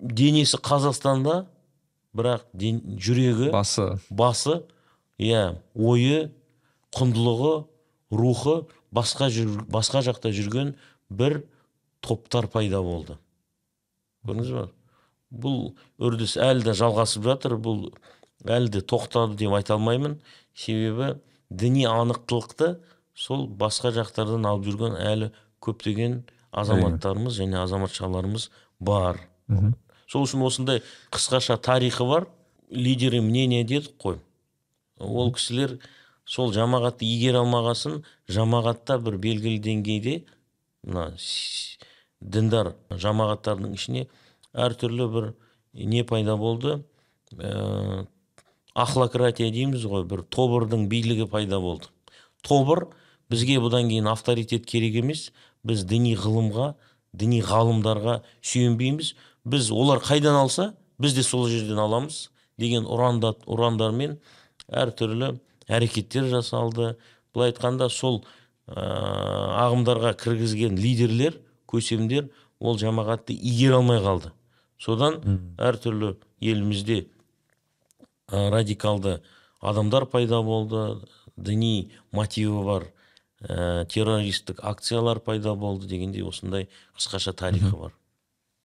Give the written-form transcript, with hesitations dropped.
денесі Қазақстанда, бірақ жүрегі, басы, ойы, құндылығы, рухы басқа жақта жүрген бір топтар пайда болды. Көрдіңіз ба? Бұл үрдіс әлі де жалғасып жатыр, бұл әлі де тоқтады деп айта алмаймын. Себебі діни анықтылықты сол басқа жақтардан алып жүрген әлі көптеген азаматтарымыз және азаматшаларымыз бар. Сол үшін осындай қысқаша тарихы бар, лидері мнения дедік қой. Ол кісілер сол жамағатты игере алмағасын, жамағатта бір белгілі деңгейде діндар жамағаттардың ішіне әртүрлі бір не пайда болды, ахлократия дейміз ғой, бір тобырдың билігі пайда болды. Тобыр бізге бұдан кейін авторитет керек емес, біз діни ғылымға, діни ғалымдарға сүйенбейміз, біз олар қайдан алса, біз де сол жерден аламыз деген ұрандармен әртүрлі әрекеттер жасалды. Былай айтқанда сол ағымдарға кіргізген лидерлер, көсемдер ол жамағатты игере алмай қалды. Содан әртүрлі елімізде радикалды адамдар пайда болды, діни мотиві бар террористік акциялар пайда болды дегендей осындай қысқаша тарихы бар.